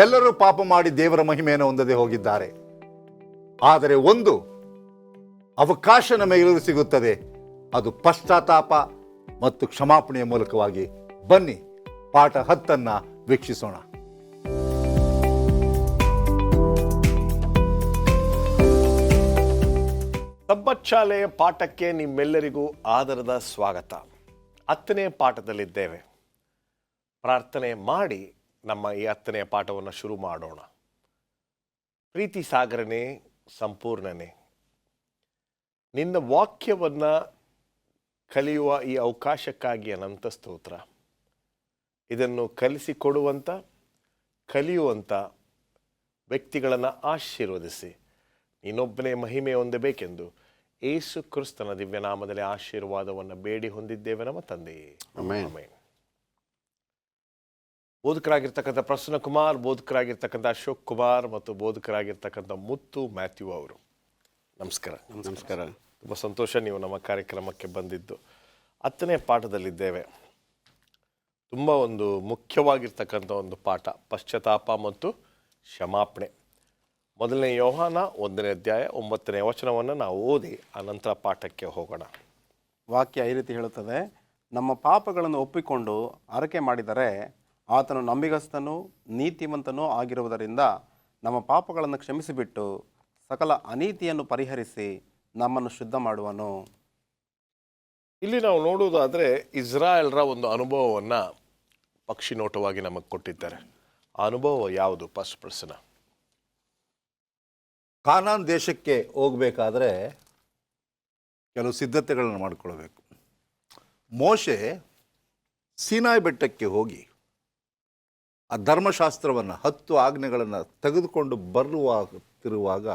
ಎಲ್ಲರೂ ಪಾಪ ಮಾಡಿ ದೇವರ ಮಹಿಮೆಯನ್ನು ಹೊಂದದೆ ಹೋಗಿದ್ದಾರೆ. ಆದರೆ ಒಂದು ಅವಕಾಶ ನಮಗೆ ಸಿಗುತ್ತದೆ, ಅದು ಪಶ್ಚಾತ್ತಾಪ ಮತ್ತು ಕ್ಷಮಾಪಣೆಯ ಮೂಲಕವಾಗಿ. ಬನ್ನಿ ಪಾಠ 10 ವೀಕ್ಷಿಸೋಣ. ಸಬ್ಬತ್ ಶಾಲೆಯ ಪಾಠಕ್ಕೆ ನಿಮ್ಮೆಲ್ಲರಿಗೂ ಆದರದ ಸ್ವಾಗತ. 10ನೇ ಪಾಠದಲ್ಲಿದ್ದೇವೆ. ಪ್ರಾರ್ಥನೆ ಮಾಡಿ ನಮ್ಮ ಈ 10ನೇ ಪಾಠವನ್ನು ಶುರು ಮಾಡೋಣ. ಪ್ರೀತಿ ಸಾಗರನೇ, ಸಂಪೂರ್ಣನೇ, ನಿನ್ನ ವಾಕ್ಯವನ್ನು ಕಲಿಯುವ ಈ ಅವಕಾಶಕ್ಕಾಗಿ ಅನಂತ ಸ್ತೋತ್ರ. ಇದನ್ನು ಕಲಿಸಿಕೊಡುವಂಥ, ಕಲಿಯುವಂಥ ವ್ಯಕ್ತಿಗಳನ್ನು ಆಶೀರ್ವದಿಸಿ ನೀನೊಬ್ಬನೇ ಮಹಿಮೆ ಹೊಂದಬೇಕೆಂದು ಯೇಸು ಕ್ರಿಸ್ತನ ದಿವ್ಯನಾಮದಲ್ಲಿ ಆಶೀರ್ವಾದವನ್ನು ಬೇಡಿ ಹೊಂದಿದ್ದೇವೆ ನಮ್ಮ ತಂದೆಯೇ. ಆಮೆನ್. ಬೋಧಕರಾಗಿರ್ತಕ್ಕಂಥ ಪ್ರಸನ್ನ ಕುಮಾರ್, ಬೋಧಕರಾಗಿರ್ತಕ್ಕಂಥ ಅಶೋಕ್ ಕುಮಾರ್ ಮತ್ತು ಬೋಧಕರಾಗಿರ್ತಕ್ಕಂಥ ಮುತ್ತು ಮ್ಯಾಥ್ಯೂ ಅವರು, ನಮಸ್ಕಾರ. ನಮಸ್ಕಾರ. ತುಂಬ ಸಂತೋಷ ನೀವು ನಮ್ಮ ಕಾರ್ಯಕ್ರಮಕ್ಕೆ ಬಂದಿದ್ದು. 10ನೇ ಪಾಠದಲ್ಲಿದ್ದೇವೆ. ತುಂಬ ಒಂದು ಮುಖ್ಯವಾಗಿರ್ತಕ್ಕಂಥ ಒಂದು ಪಾಠ, ಪಶ್ಚಾತ್ತಾಪ ಮತ್ತು ಕ್ಷಮಾಪಣೆ. ಮೊದಲನೇ ಯೋಹಾನ 1ನೇ ಅಧ್ಯಾಯ 9ನೇ ವಚನವನ್ನು ನಾವು ಓದಿ ಅನಂತರ ಪಾಠಕ್ಕೆ ಹೋಗೋಣ. ವಾಕ್ಯ ಈ ರೀತಿ ಹೇಳುತ್ತದೆ, ನಮ್ಮ ಪಾಪಗಳನ್ನು ಒಪ್ಪಿಕೊಂಡು ಅರಕೆ ಮಾಡಿದರೆ ಆತನು ನಂಬಿಗಸ್ತನೂ ನೀತಿವಂತನೂ ಆಗಿರುವುದರಿಂದ ನಮ್ಮ ಪಾಪಗಳನ್ನು ಕ್ಷಮಿಸಿಬಿಟ್ಟು ಸಕಲ ಅನೀತಿಯನ್ನು ಪರಿಹರಿಸಿ ನಮ್ಮನ್ನು ಶುದ್ಧ ಮಾಡುವನು. ಇಲ್ಲಿ ನಾವು ನೋಡುವುದಾದರೆ ಇಸ್ರಾಯೇಲ್ರ ಒಂದು ಅನುಭವವನ್ನು ಪಕ್ಷಿ ನೋಟವಾಗಿ ನಮಗೆ ಕೊಟ್ಟಿದ್ದಾರೆ. ಆ ಅನುಭವ ಯಾವುದು? ಫಸ್ಟ್ ಪ್ರಶ್ನ. ಕಾನಾನ್ ದೇಶಕ್ಕೆ ಹೋಗಬೇಕಾದ್ರೆ ಕೆಲವು ಸಿದ್ಧತೆಗಳನ್ನು ಮಾಡಿಕೊಳ್ಬೇಕು. ಮೋಶೆ ಸೀನಾಯಿ ಬೆಟ್ಟಕ್ಕೆ ಹೋಗಿ ಆ ಧರ್ಮಶಾಸ್ತ್ರವನ್ನು 10 ಆಜ್ಞೆಗಳನ್ನು ತೆಗೆದುಕೊಂಡು ಬರುತ್ತಿರುವಾಗ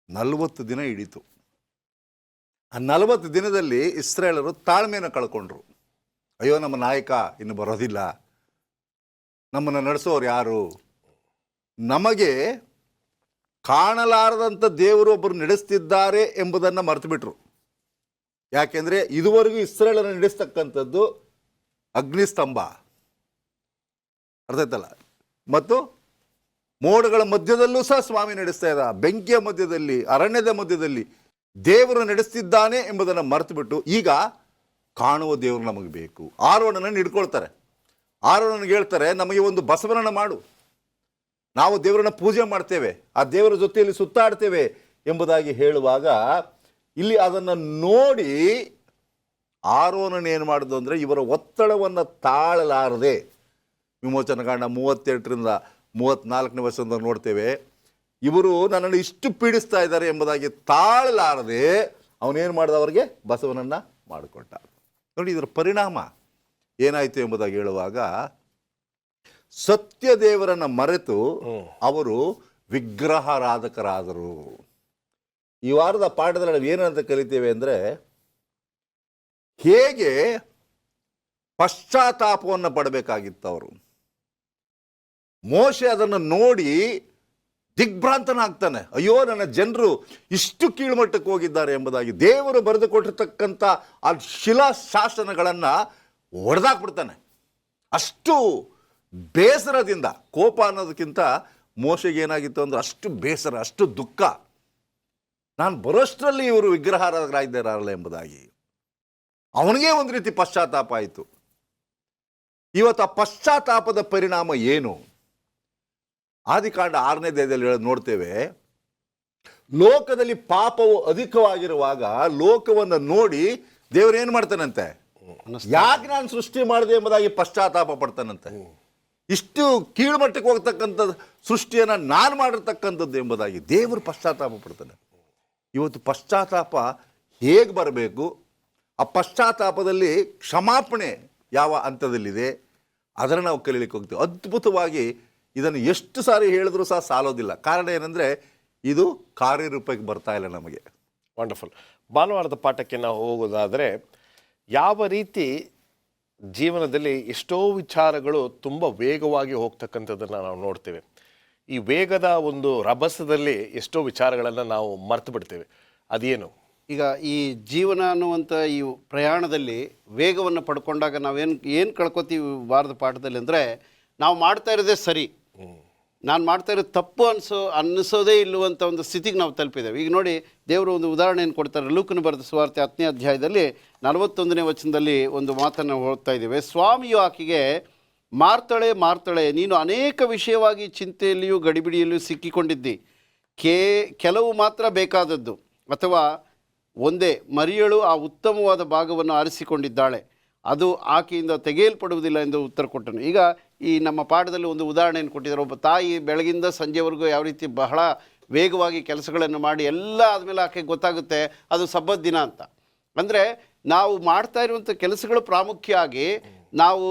40 ದಿನ ಹಿಡಿತು. ಆ 40 ದಿನದಲ್ಲಿ ಇಸ್ರಾಯೇಲರು ತಾಳ್ಮೆಯನ್ನು ಕಳ್ಕೊಂಡ್ರು. ಅಯ್ಯೋ, ನಮ್ಮ ನಾಯಕ ಇನ್ನು ಬರೋದಿಲ್ಲ, ನಮ್ಮನ್ನು ನಡೆಸೋರು ಯಾರು, ನಮಗೆ ಕಾಣಲಾರದಂಥ ದೇವರು ಒಬ್ಬರು ನಡೆಸ್ತಿದ್ದಾರೆ ಎಂಬುದನ್ನು ಮರೆತು ಬಿಟ್ರು. ಯಾಕೆಂದರೆ ಇದುವರೆಗೂ ಇಸ್ರಾಯೇಲನ್ನು ನಡೆಸ್ತಕ್ಕಂಥದ್ದು ಅಗ್ನಿಸ್ತಂಭ, ಅರ್ಥ ಆಯ್ತಲ್ಲ, ಮತ್ತು ಮೋಡಗಳ ಮಧ್ಯದಲ್ಲೂ ಸಹ ಸ್ವಾಮಿ ನಡೆಸ್ತಾ ಇದ್ದ, ಬೆಂಕಿಯ ಮಧ್ಯದಲ್ಲಿ, ಅರಣ್ಯದ ಮಧ್ಯದಲ್ಲಿ ದೇವರು ನಡೆಸ್ತಿದ್ದಾನೆ ಎಂಬುದನ್ನು ಮರೆತು ಬಿಟ್ಟು ಈಗ ಕಾಣುವ ದೇವರು ನಮಗೆ ಬೇಕು. ಆರೋನನ್ನು ಹಿಡ್ಕೊಳ್ತಾರೆ. ಆರೋನನಿಗೆ ಹೇಳ್ತಾರೆ, ನಮಗೆ ಒಂದು ಬಸವನನ್ನು ಮಾಡು, ನಾವು ದೇವರನ್ನ ಪೂಜೆ ಮಾಡ್ತೇವೆ, ಆ ದೇವರ ಜೊತೆಯಲ್ಲಿ ಸುತ್ತಾಡ್ತೇವೆ ಎಂಬುದಾಗಿ ಹೇಳುವಾಗ ಇಲ್ಲಿ ಅದನ್ನು ನೋಡಿ ಆರೋನನ್ನು ಏನು ಮಾಡೋದು ಅಂದರೆ, ಇವರ ಒತ್ತಡವನ್ನು ತಾಳಲಾರದೆ, ವಿಮೋಚನಕಾಂಡ 38ರಿಂದ 34ನೇ ವಚನದಲ್ಲಿ ನೋಡ್ತೇವೆ, ಇವರು ನನ್ನನ್ನು ಇಷ್ಟು ಪೀಡಿಸ್ತಾ ಇದ್ದಾರೆ ಎಂಬುದಾಗಿ ತಾಳಲಾರದೆ ಅವನೇನು ಮಾಡಿದ, ಅವರಿಗೆ ಬಸವನನ್ನು ಮಾಡಿಕೊಟ್ಟ. ನೋಡಿ, ಇದರ ಪರಿಣಾಮ ಏನಾಯಿತು ಎಂಬುದಾಗಿ ಹೇಳುವಾಗ ಸತ್ಯ ದೇವರನ್ನು ಮರೆತು ಅವರು ವಿಗ್ರಹಾರಾಧಕರಾದರು. ಈ ವಾರದ ಪಾಠದಲ್ಲಿ ನಾವು ಏನಂತ ಕಲಿತೇವೆ ಅಂದರೆ, ಹೇಗೆ ಪಶ್ಚಾತ್ತಾಪವನ್ನು ಪಡಬೇಕಾಗಿತ್ತು ಅವರು. ಮೋಶೆ ಅದನ್ನು ನೋಡಿ ದಿಗ್ಭ್ರಾಂತನಾಗ್ತಾನೆ. ಅಯ್ಯೋ, ನನ್ನ ಜನರು ಇಷ್ಟು ಕೀಳುಮಟ್ಟಕ್ಕೆ ಹೋಗಿದ್ದಾರೆ ಎಂಬುದಾಗಿ ದೇವರು ಬರೆದು ಕೊಟ್ಟಿರ್ತಕ್ಕಂಥ ಆ ಶಿಲಾಶಾಸನಗಳನ್ನು ಒಡೆದಾಕ್ಬಿಡ್ತಾನೆ. ಅಷ್ಟು ಬೇಸರದಿಂದ, ಕೋಪ ಅನ್ನೋದಕ್ಕಿಂತ ಮೋಶೆಗೆ ಏನಾಗಿತ್ತು ಅಂದರೆ ಅಷ್ಟು ಬೇಸರ, ಅಷ್ಟು ದುಃಖ, ನಾನು ಬರೋಷ್ಟರಲ್ಲಿ ಇವರು ವಿಗ್ರಹಾರಾಧಕರಾಗಿದ್ದಾರಲ್ಲ ಎಂಬುದಾಗಿ ಅವನಿಗೆ ಒಂದು ರೀತಿ ಪಶ್ಚಾತ್ತಾಪ ಆಯಿತು. ಇವತ್ತು ಆ ಪಶ್ಚಾತ್ತಾಪದ ಪರಿಣಾಮ ಏನು? ಆದಿಕಾಂಡ 6ನೇ ಅಧ್ಯಾಯದಲ್ಲಿ ನೋಡ್ತೇವೆ, ಲೋಕದಲ್ಲಿ ಪಾಪವು ಅಧಿಕವಾಗಿರುವಾಗ ಲೋಕವನ್ನು ನೋಡಿ ದೇವರು ಏನು ಮಾಡ್ತಾನಂತೆ, ಯಾಕೆ ನಾನು ಸೃಷ್ಟಿ ಮಾಡಿದೆ ಎಂಬುದಾಗಿ ಪಶ್ಚಾತ್ತಾಪ ಪಡ್ತಾನಂತೆ. ಇಷ್ಟು ಕೀಳುಮಟ್ಟಕ್ಕೆ ಹೋಗ್ತಕ್ಕಂಥ ಸೃಷ್ಟಿಯನ್ನು ನಾನು ಮಾಡಿರ್ತಕ್ಕಂಥದ್ದು ಎಂಬುದಾಗಿ ದೇವರು ಪಶ್ಚಾತ್ತಾಪ ಪಡ್ತಾನೆ. ಇವತ್ತು ಪಶ್ಚಾತ್ತಾಪ ಹೇಗೆ ಬರಬೇಕು, ಆ ಪಶ್ಚಾತ್ತಾಪದಲ್ಲಿ ಕ್ಷಮಾಪಣೆ ಯಾವ ಹಂತದಲ್ಲಿದೆ ಅದನ್ನು ನಾವು ಕಲೀಲಿಕ್ಕೆ ಹೋಗ್ತೀವಿ. ಅದ್ಭುತವಾಗಿ ಇದನ್ನು ಎಷ್ಟು ಸಾರಿ ಹೇಳಿದ್ರೂ ಸಹ ಸಾಲೋದಿಲ್ಲ. ಕಾರಣ ಏನಂದರೆ, ಇದು ಕಾರ್ಯರೂಪಕ್ಕೆ ಬರ್ತಾ ಇಲ್ಲ ನಮಗೆ. ವಂಡರ್ಫುಲ್. ಭಾನುವಾರದ ಪಾಠಕ್ಕೆ ನಾವು ಹೋಗೋದಾದರೆ, ಯಾವ ರೀತಿ ಜೀವನದಲ್ಲಿ ಎಷ್ಟೋ ವಿಚಾರಗಳು ತುಂಬ ವೇಗವಾಗಿ ಹೋಗ್ತಕ್ಕಂಥದ್ದನ್ನು ನಾವು ನೋಡ್ತೇವೆ. ಈ ವೇಗದ ಒಂದು ರಭಸದಲ್ಲಿ ಎಷ್ಟೋ ವಿಚಾರಗಳನ್ನು ನಾವು ಮರ್ತು ಬಿಡ್ತೇವೆ. ಅದೇನು? ಈಗ ಈ ಜೀವನ ಅನ್ನುವಂಥ ಈ ಪ್ರಯಾಣದಲ್ಲಿ ವೇಗವನ್ನು ಪಡ್ಕೊಂಡಾಗ ನಾವೇನು ಕಳ್ಕೊತೀವಿ ವಾರದ ಪಾಠದಲ್ಲಿ ಅಂದರೆ, ನಾವು ಮಾಡ್ತಾ ಇರೋದೇ ಸರಿ, ನಾನು ಮಾಡ್ತಾ ಇರೋದು ತಪ್ಪು ಅನ್ನಿಸೋದೇ ಇಲ್ಲುವಂಥ ಒಂದು ಸ್ಥಿತಿಗೆ ನಾವು ತಲುಪಿದ್ದೇವೆ. ಈಗ ನೋಡಿ, ದೇವರು ಒಂದು ಉದಾಹರಣೆಯನ್ನು ಕೊಡ್ತಾರೆ. ಲೂಕನ ಬರೆದ ಸುವಾರ್ತೆ 10ನೇ ಅಧ್ಯಾಯದಲ್ಲಿ 41ನೇ ವಚನದಲ್ಲಿ ಒಂದು ಮಾತನ್ನು ಓದ್ತಾ ಇದ್ದೇವೆ. ಸ್ವಾಮಿಯು ಆಕೆಗೆ, ಮಾರ್ತಳೆ ಮಾರ್ತಳೆ, ನೀನು ಅನೇಕ ವಿಷಯವಾಗಿ ಚಿಂತೆಯಲ್ಲಿಯೂ ಗಡಿಬಿಡಿಯಲ್ಲಿಯೂ ಸಿಕ್ಕಿಕೊಂಡಿದ್ದಿ. ಕೆಲವು ಮಾತ್ರ ಬೇಕಾದದ್ದು, ಅಥವಾ ಒಂದೇ, ಮರಿಯಳು ಆ ಉತ್ತಮವಾದ ಭಾಗವನ್ನು ಆರಿಸಿಕೊಂಡಿದ್ದಾಳೆ, ಅದು ಆಕೆಯಿಂದ ತೆಗೆಯಲ್ಪಡುವುದಿಲ್ಲ ಎಂದು ಉತ್ತರ ಕೊಟ್ಟನು. ಈಗ ಈ ನಮ್ಮ ಪಾಠದಲ್ಲಿ ಒಂದು ಉದಾಹರಣೆಯನ್ನು ಕೊಟ್ಟಿದ್ದಾರೆ. ಒಬ್ಬ ತಾಯಿ ಬೆಳಗಿಂದ ಸಂಜೆವರೆಗೂ ಯಾವ ರೀತಿ ಬಹಳ ವೇಗವಾಗಿ ಕೆಲಸಗಳನ್ನು ಮಾಡಿ ಎಲ್ಲ ಆದಮೇಲೆ ಆಕೆಗೆ ಗೊತ್ತಾಗುತ್ತೆ ಅದು ಸಬ್ಬತ್ ದಿನ ಅಂತ. ಅಂದರೆ ನಾವು ಮಾಡ್ತಾ ಇರುವಂಥ ಕೆಲಸಗಳು ಪ್ರಾಮುಖ್ಯ ಆಗಿ ನಾವು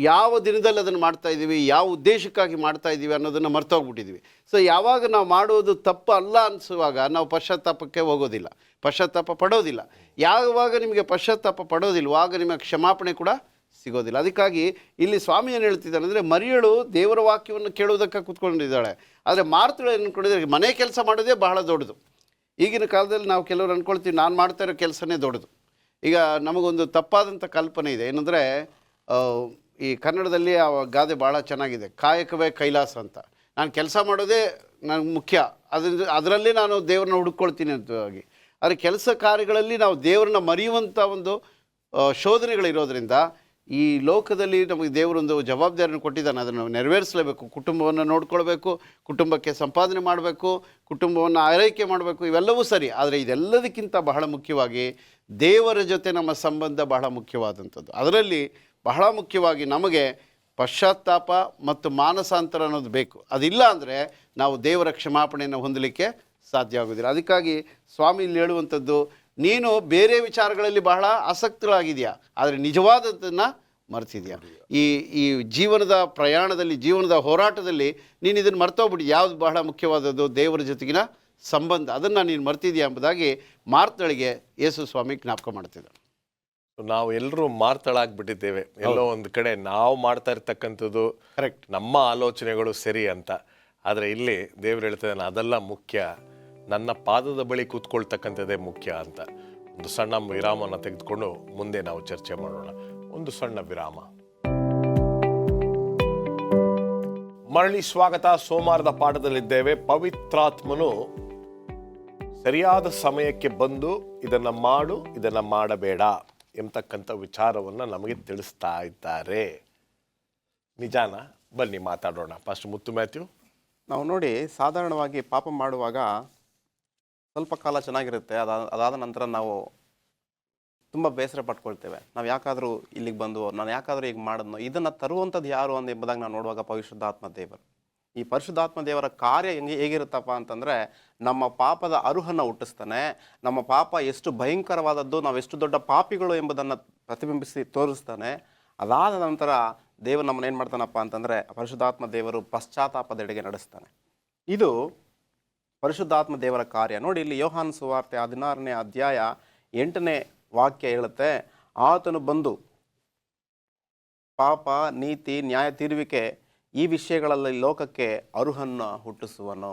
ಯಾವ ದಿನದಲ್ಲಿ ಅದನ್ನು ಮಾಡ್ತಾ ಇದ್ದೀವಿ, ಯಾವ ಉದ್ದೇಶಕ್ಕಾಗಿ ಮಾಡ್ತಾ ಇದ್ದೀವಿ ಅನ್ನೋದನ್ನು ಮರ್ತೋಗ್ಬಿಟ್ಟಿದ್ದೀವಿ. ಸೊ ಯಾವಾಗ ನಾವು ಮಾಡುವುದು ತಪ್ಪು ಅಲ್ಲ ಅನಿಸುವಾಗ ನಾವು ಪಶ್ಚಾತ್ತಾಪಕ್ಕೆ ಹೋಗೋದಿಲ್ಲ, ಪಶ್ಚಾತ್ತಾಪ ಪಡೋದಿಲ್ಲ. ಯಾವಾಗ ನಿಮಗೆ ಪಶ್ಚಾತ್ತಾಪ ಪಡೋದಿಲ್ವೋ ಆಗ ನಿಮಗೆ ಕ್ಷಮಾಪಣೆ ಕೂಡ ಸಿಗೋದಿಲ್ಲ. ಅದಕ್ಕಾಗಿ ಇಲ್ಲಿ ಸ್ವಾಮಿ ಏನು ಹೇಳ್ತಿದ್ದಾನೆ ಅಂದರೆ, ಮರಿಯಳು ದೇವರ ವಾಕ್ಯವನ್ನು ಕೇಳುವುದಕ್ಕೆ ಕೂತ್ಕೊಂಡಿದ್ದಾಳೆ, ಆದರೆ ಮಾರ್ತಳು ಏನು ಅಂದ್ಕೊಂಡಿದ್ದಾರೆ, ಮನೆ ಕೆಲಸ ಮಾಡೋದೇ ಬಹಳ ದೊಡ್ಡದು. ಈಗಿನ ಕಾಲದಲ್ಲಿ ನಾವು ಕೆಲವರು ಅಂದ್ಕೊಳ್ತೀವಿ ನಾನು ಮಾಡ್ತಾ ಇರೋ ಕೆಲಸನೇ ದೊಡ್ಡದು. ಈಗ ನಮಗೊಂದು ತಪ್ಪಾದಂಥ ಕಲ್ಪನೆ ಇದೆ. ಏನಂದರೆ, ಈ ಕನ್ನಡದಲ್ಲಿ ಆ ಗಾದೆ ಭಾಳ ಚೆನ್ನಾಗಿದೆ, ಕಾಯಕವೇ ಕೈಲಾಸ ಅಂತ. ನಾನು ಕೆಲಸ ಮಾಡೋದೇ ನನಗೆ ಮುಖ್ಯ, ಅದರಲ್ಲಿ ನಾನು ದೇವ್ರನ್ನ ಹುಡುಕೊಳ್ತೀನಿ ಅಂತವಾಗಿ. ಆದರೆ ಕೆಲಸ ಕಾರ್ಯಗಳಲ್ಲಿ ನಾವು ದೇವ್ರನ್ನ ಮರೆಯುವಂಥ ಒಂದು ಶೋಧನೆಗಳಿರೋದ್ರಿಂದ ಈ ಲೋಕದಲ್ಲಿ ನಮಗೆ ದೇವರೊಂದು ಜವಾಬ್ದಾರಿಯನ್ನು ಕೊಟ್ಟಿದ್ದಾನೆ, ಅದನ್ನು ನೆರವೇರಿಸಲೇಬೇಕು. ಕುಟುಂಬವನ್ನು ನೋಡ್ಕೊಳ್ಬೇಕು, ಕುಟುಂಬಕ್ಕೆ ಸಂಪಾದನೆ ಮಾಡಬೇಕು, ಕುಟುಂಬವನ್ನು ಆರೈಕೆ ಮಾಡಬೇಕು, ಇವೆಲ್ಲವೂ ಸರಿ. ಆದರೆ ಇದೆಲ್ಲದಕ್ಕಿಂತ ಬಹಳ ಮುಖ್ಯವಾಗಿ ದೇವರ ಜೊತೆ ನಮ್ಮ ಸಂಬಂಧ ಬಹಳ ಮುಖ್ಯವಾದಂಥದ್ದು. ಅದರಲ್ಲಿ ಬಹಳ ಮುಖ್ಯವಾಗಿ ನಮಗೆ ಪಶ್ಚಾತ್ತಾಪ ಮತ್ತು ಮಾನಸಾಂತರ ಅನ್ನೋದು ಬೇಕು. ಅದಿಲ್ಲ ಅಂದರೆ ನಾವು ದೇವರ ಕ್ಷಮಾಪಣೆಯನ್ನು ಹೊಂದಲಿಕ್ಕೆ ಸಾಧ್ಯ ಆಗೋದಿಲ್ಲ. ಅದಕ್ಕಾಗಿ ಸ್ವಾಮಿ ಇಲ್ಲಿ ಹೇಳುವಂಥದ್ದು, ನೀನು ಬೇರೆ ವಿಚಾರಗಳಲ್ಲಿ ಬಹಳ ಆಸಕ್ತರಾಗಿದೆಯಾ, ಆದರೆ ನಿಜವಾದದ್ದನ್ನು ಮರ್ತಿದೆಯಾ. ಈ ಜೀವನದ ಪ್ರಯಾಣದಲ್ಲಿ, ಜೀವನದ ಹೋರಾಟದಲ್ಲಿ ನೀನು ಇದನ್ನು ಮರ್ತೋಗ್ಬಿಟ್ಟು, ಯಾವುದು ಬಹಳ ಮುಖ್ಯವಾದದ್ದು, ದೇವರ ಜೊತೆಗಿನ ಸಂಬಂಧ, ಅದನ್ನು ನೀನು ಮರ್ತಿದೆಯಾ ಎಂಬುದಾಗಿ ಮಾರ್ತಳಿಗೆ ಯೇಸು ಸ್ವಾಮಿ ಜ್ಞಾಪಕ ಮಾಡ್ತಿದ್ದರು. ನಾವು ಎಲ್ಲರೂ ಮಾರ್ತಳಾಗ್ಬಿಟ್ಟಿದ್ದೇವೆ. ಎಲ್ಲೋ ಒಂದು ಕಡೆ ನಾವು ಮಾಡ್ತಾ ಇರ್ತಕ್ಕಂಥದ್ದು ಕರೆಕ್ಟ್, ನಮ್ಮ ಆಲೋಚನೆಗಳು ಸರಿ ಅಂತ. ಆದರೆ ಇಲ್ಲಿ ದೇವ್ರು ಹೇಳ್ತಿದ್ದಾನೆ, ಅದೆಲ್ಲ ಮುಖ್ಯ, ನನ್ನ ಪಾದದ ಬಳಿ ಕೂತ್ಕೊಳ್ತಕ್ಕಂಥದ್ದೇ ಮುಖ್ಯ ಅಂತ. ಒಂದು ಸಣ್ಣ ವಿರಾಮನ ತೆಗೆದುಕೊಂಡು ಮುಂದೆ ನಾವು ಚರ್ಚೆ ಮಾಡೋಣ. ಒಂದು ಸಣ್ಣ ವಿರಾಮ. ಮರಳಿ ಸ್ವಾಗತ. ಸೋಮವಾರದ ಪಾಠದಲ್ಲಿದ್ದೇವೆ. ಪವಿತ್ರಾತ್ಮನು ಸರಿಯಾದ ಸಮಯಕ್ಕೆ ಬಂದು ಇದನ್ನು ಮಾಡು, ಇದನ್ನು ಮಾಡಬೇಡ ಎಂಬತಕ್ಕಂಥ ವಿಚಾರವನ್ನು ನಮಗೆ ತಿಳಿಸ್ತಾ ಇದ್ದಾರೆ. ನಿಜಾನ? ಬನ್ನಿ ಮಾತಾಡೋಣ. ಫಸ್ಟ್ ಮುತ್ತು ಮ್ಯಾಥ್ಯೂ. ನಾವು ನೋಡಿ, ಸಾಧಾರಣವಾಗಿ ಪಾಪ ಮಾಡುವಾಗ ಸ್ವಲ್ಪ ಕಾಲ ಚೆನ್ನಾಗಿರುತ್ತೆ, ಅದಾದ ನಂತರ ನಾವು ತುಂಬ ಬೇಸರ ಪಟ್ಕೊಳ್ತೇವೆ. ನಾವು ಯಾಕಾದರೂ ಇಲ್ಲಿಗೆ ಬಂದು, ನಾನು ಯಾಕಾದರೂ ಈಗ ಮಾಡಿದ್ನೋ, ಇದನ್ನು ತರುವಂಥದ್ದು ಯಾರು ಅಂತ ಎಂಬುದಾಗಿ ನಾವು ನೋಡುವಾಗ ಪರಿಶುದ್ಧಾತ್ಮ ದೇವರು. ಈ ಪರಿಶುದ್ಧಾತ್ಮ ದೇವರ ಕಾರ್ಯ ಹೇಗಿರುತ್ತಪ್ಪ ಅಂತಂದರೆ, ನಮ್ಮ ಪಾಪದ ಅರುಹನ್ನು ಹುಟ್ಟಿಸ್ತಾನೆ. ನಮ್ಮ ಪಾಪ ಎಷ್ಟು ಭಯಂಕರವಾದದ್ದು, ನಾವು ಎಷ್ಟು ದೊಡ್ಡ ಪಾಪಿಗಳು ಎಂಬುದನ್ನು ಪ್ರತಿಬಿಂಬಿಸಿ ತೋರಿಸ್ತಾನೆ. ಅದಾದ ನಂತರ ದೇವರು ನಮ್ಮನ್ನು ಏನು ಮಾಡ್ತಾನಪ್ಪ ಅಂತಂದರೆ, ಪರಿಶುದ್ಧಾತ್ಮ ದೇವರು ಪಶ್ಚಾತ್ತಾಪದೆಡೆಗೆ ನಡೆಸ್ತಾನೆ. ಇದು ಪರಿಶುದ್ಧಾತ್ಮ ದೇವರ ಕಾರ್ಯ. ನೋಡಿ, ಇಲ್ಲಿ ಯೋಹಾನ ಸುವಾರ್ತೆ 16ನೇ ಅಧ್ಯಾಯ 8ನೇ ವಾಕ್ಯ ಹೇಳುತ್ತೆ, ಆತನು ಬಂದು ಪಾಪ, ನೀತಿ, ನ್ಯಾಯ ತೀರುವಿಕೆ ಈ ವಿಷಯಗಳಲ್ಲಿ ಲೋಕಕ್ಕೆ ಅರುಹನ್ನು ಹುಟ್ಟಿಸುವನು.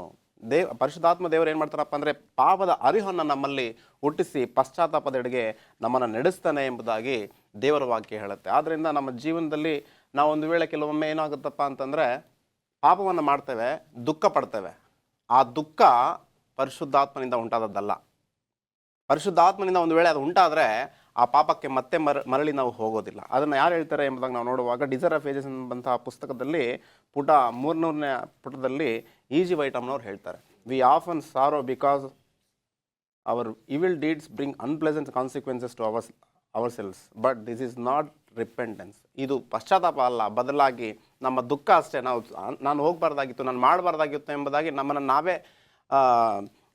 ಪರಿಶುದ್ಧಾತ್ಮ ದೇವರು ಏನು ಮಾಡ್ತಾರಪ್ಪ ಅಂದರೆ, ಪಾಪದ ಅರಿಹನ್ನು ನಮ್ಮಲ್ಲಿ ಹುಟ್ಟಿಸಿ ಪಶ್ಚಾತ್ತಾಪದೆಡೆಗೆ ನಮ್ಮನ್ನು ನಡೆಸ್ತಾನೆ ಎಂಬುದಾಗಿ ದೇವರ ವಾಕ್ಯ ಹೇಳುತ್ತೆ. ಆದ್ದರಿಂದ ನಮ್ಮ ಜೀವನದಲ್ಲಿ ನಾವು ಒಂದು ವೇಳೆ ಕೆಲವೊಮ್ಮೆ ಏನಾಗುತ್ತಪ್ಪ ಅಂತಂದರೆ, ಪಾಪವನ್ನು ಮಾಡ್ತೇವೆ, ದುಃಖ ಪಡ್ತೇವೆ. ಆ ದುಃಖ ಪರಿಶುದ್ಧಾತ್ಮನಿಂದ ಉಂಟಾದದ್ದಲ್ಲ. ಪರಿಶುದ್ಧಾತ್ಮನಿಂದ ಒಂದು ವೇಳೆ ಅದು ಉಂಟಾದರೆ ಆ ಪಾಪಕ್ಕೆ ಮತ್ತೆ ಮರಳಿ ನಾವು ಹೋಗೋದಿಲ್ಲ. ಅದನ್ನು ಯಾರು ಹೇಳ್ತಾರೆ ಎಂಬುದಾಗಿ ನಾವು ನೋಡುವಾಗ, ಡಿಸೈರ್ ಆಫ್ ಏಜಸ್ ಎಂಬಂತಹ ಪುಸ್ತಕದಲ್ಲಿ ಪುಟ 300ನೇ ಪುಟದಲ್ಲಿ E.G. ವೈಟಮ್ನವ್ರು ಹೇಳ್ತಾರೆ, we often sorrow because our evil deeds bring unpleasant consequences to our selves, but this is not repentance. ಇದು ಪಶ್ಚಾತ್ತಾಪ ಅಲ್ಲ, ಬದಲಾಗಿ ನಮ್ಮ ದುಃಖ ಅಷ್ಟೇ. ನಾನು ಹೋಗಬಾರ್ದಾಗಿತ್ತು, ನಾನು ಮಾಡಬಾರ್ದಾಗಿತ್ತು ಎಂಬುದಾಗಿ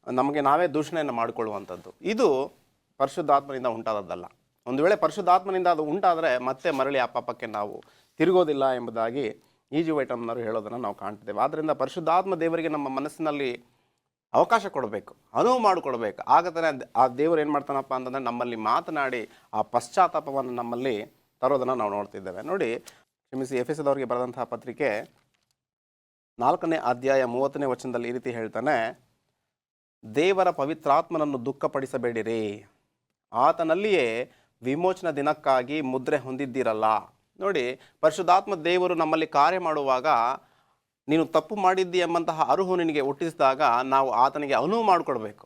ನಮಗೆ ನಾವೇ ದೂಷಣೆಯನ್ನು ಮಾಡಿಕೊಳ್ಳುವಂಥದ್ದು. ಇದು ಪರಿಶುದ್ಧಾತ್ಮನಿಂದ ಉಂಟಾದದ್ದಲ್ಲ. ಒಂದು ವೇಳೆ ಪರಿಶುದ್ಧಾತ್ಮನಿಂದ ಅದು ಉಂಟಾದರೆ ಮತ್ತೆ ಮರಳಿ ಆ ಪಾಪಕ್ಕೆ ನಾವು ತಿರುಗೋದಿಲ್ಲ ಎಂಬುದಾಗಿ E.G. ವೈಟಮ್ನವರು ಹೇಳೋದನ್ನು ನಾವು ಕಾಣ್ತಿದ್ದೇವೆ. ಆದ್ದರಿಂದ ಪರಿಶುದ್ಧಾತ್ಮ ದೇವರಿಗೆ ನಮ್ಮ ಮನಸ್ಸಿನಲ್ಲಿ ಅವಕಾಶ ಕೊಡಬೇಕು, ಅನುವು ಮಾಡಿಕೊಡ್ಬೇಕು. ಆಗ ತಾನೇ ಆ ದೇವರು ಏನು ಮಾಡ್ತಾನಪ್ಪ ಅಂತಂದರೆ, ನಮ್ಮಲ್ಲಿ ಮಾತನಾಡಿ ಆ ಪಶ್ಚಾತ್ತಾಪವನ್ನು ನಮ್ಮಲ್ಲಿ ತರೋದನ್ನು ನಾವು ನೋಡ್ತಿದ್ದೇವೆ. ನೋಡಿ, ಕ್ಷಮಿಸಿ, ಎಫೆಸದವರಿಗೆ ಬರೆದಂತಹ ಪತ್ರಿಕೆ 4ನೇ ಅಧ್ಯಾಯ 30ನೇ ವಚನದಲ್ಲಿ ಈ ರೀತಿ ಹೇಳ್ತಾನೆ, ದೇವರ ಪವಿತ್ರಾತ್ಮನನ್ನು ದುಃಖಪಡಿಸಬೇಡಿರಿ, ಆತನಲ್ಲಿಯೇ ವಿಮೋಚನ ದಿನಕ್ಕಾಗಿ ಮುದ್ರೆ ಹೊಂದಿದ್ದೀರಲ್ಲ. ನೋಡಿ, ಪರಿಶುದ್ಧಾತ್ಮ ದೇವರು ನಮ್ಮಲ್ಲಿ ಕಾರ್ಯ ಮಾಡುವಾಗ ನೀನು ತಪ್ಪು ಮಾಡಿದ್ದಿ ಎಂಬಂತಹ ಅರಿವು ನಿನಗೆ ಹುಟ್ಟಿಸಿದಾಗ ನಾವು ಆತನಿಗೆ ಅನುವು ಮಾಡಿಕೊಡ್ಬೇಕು.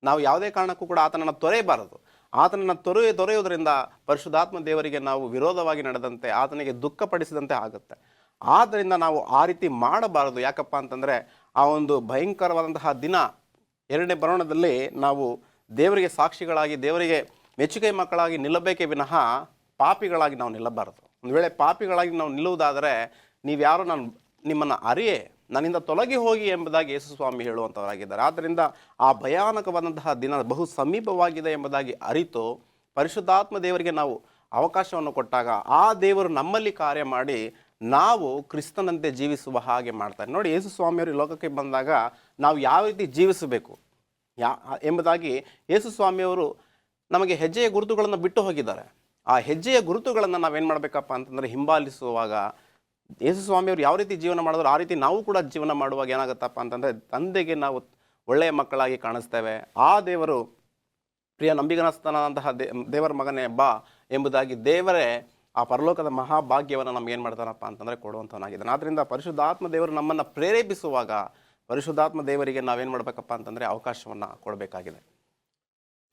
ನಾವು ಯಾವುದೇ ಕಾರಣಕ್ಕೂ ಕೂಡ ಆತನನ್ನು ತೊರೆಯಬಾರದು. ಆತನನ್ನು ತೊರೆಯುವುದರಿಂದ ಪರಿಶುದ್ಧಾತ್ಮ ದೇವರಿಗೆ ನಾವು ವಿರೋಧವಾಗಿ ನಡೆದಂತೆ, ಆತನಿಗೆ ದುಃಖಪಡಿಸಿದಂತೆ ಆಗುತ್ತೆ. ಆದ್ದರಿಂದ ನಾವು ಆ ರೀತಿ ಮಾಡಬಾರದು. ಯಾಕಪ್ಪ ಅಂತಂದರೆ ಆ ಒಂದು ಭಯಂಕರವಾದಂತಹ ದಿನ, ಎರಡನೇ ಬರೋಣದಲ್ಲಿ ನಾವು ದೇವರಿಗೆ ಸಾಕ್ಷಿಗಳಾಗಿ, ದೇವರಿಗೆ ಮೆಚ್ಚುಗೆ ಮಕ್ಕಳಾಗಿ ನಿಲ್ಲಬೇಕೇ ವಿನಃ ಪಾಪಿಗಳಾಗಿ ನಾವು ನಿಲ್ಲಬಾರದು. ಒಂದು ವೇಳೆ ಪಾಪಿಗಳಾಗಿ ನಾವು ನಿಲ್ಲುವುದಾದರೆ ನೀವ್ಯಾರೋ ನಿಮ್ಮನ್ನು ಅರಿಯೇ ನನ್ನಿಂದ ತೊಲಗಿ ಹೋಗಿ ಎಂಬುದಾಗಿ ಯೇಸು ಸ್ವಾಮಿ ಹೇಳುವಂಥವರಾಗಿದ್ದಾರೆ. ಆದ್ದರಿಂದ ಆ ಭಯಾನಕವಾದಂತಹ ದಿನ ಬಹು ಸಮೀಪವಾಗಿದೆ ಎಂಬುದಾಗಿ ಅರಿತು ಪರಿಶುದ್ಧಾತ್ಮ ದೇವರಿಗೆ ನಾವು ಅವಕಾಶವನ್ನು ಕೊಟ್ಟಾಗ ಆ ದೇವರು ನಮ್ಮಲ್ಲಿ ಕಾರ್ಯ ಮಾಡಿ ನಾವು ಕ್ರಿಸ್ತನಂತೆ ಜೀವಿಸುವ ಹಾಗೆ ಮಾಡ್ತಾರೆ. ನೋಡಿ, ಯೇಸು ಸ್ವಾಮಿಯವರು ಈ ಲೋಕಕ್ಕೆ ಬಂದಾಗ ನಾವು ಯಾವ ರೀತಿ ಜೀವಿಸಬೇಕು ಎಂಬುದಾಗಿ ಯೇಸು ಸ್ವಾಮಿಯವರು ನಮಗೆ ಹೆಜ್ಜೆಯ ಗುರುತುಗಳನ್ನು ಬಿಟ್ಟು ಹೋಗಿದ್ದಾರೆ. ಆ ಹೆಜ್ಜೆಯ ಗುರುತುಗಳನ್ನು ನಾವೇನು ಮಾಡಬೇಕಪ್ಪ ಅಂತಂದರೆ ಹಿಂಬಾಲಿಸುವಾಗ ಯೇಸು ಸ್ವಾಮಿಯವರು ಯಾವ ರೀತಿ ಜೀವನ ಮಾಡಿದ್ರು ಆ ರೀತಿ ನಾವು ಕೂಡ ಜೀವನ ಮಾಡುವಾಗ ಏನಾಗುತ್ತಪ್ಪ ಅಂತಂದರೆ ತಂದೆಗೆ ನಾವು ಒಳ್ಳೆಯ ಮಕ್ಕಳಾಗಿ ಕಾಣಿಸ್ತೇವೆ. ಆ ದೇವರು ಪ್ರಿಯ ನಂಬಿಗಸ್ತನಾದಂತಹ ದೇವರ ಮಗನೇ ಬಾ ಎಂಬುದಾಗಿ ದೇವರೇ ಆ ಪರಲೋಕದ ಮಹಾಭಾಗ್ಯವನ್ನು ನಮ್ಗೆ ಏನು ಮಾಡ್ತಾನಪ್ಪ ಅಂತಂದರೆ ಕೊಡುವಂಥವನಾಗಿದ್ದಾನೆ. ಆದ್ದರಿಂದ ಪರಿಶುದ್ಧಾತ್ಮ ದೇವರು ನಮ್ಮನ್ನು ಪ್ರೇರೇಪಿಸುವಾಗ ಪರಿಶುದ್ಧಾತ್ಮ ದೇವರಿಗೆ ನಾವೇನು ಮಾಡಬೇಕಪ್ಪ ಅಂತಂದರೆ ಅವಕಾಶವನ್ನು ಕೊಡಬೇಕಾಗಿದೆ.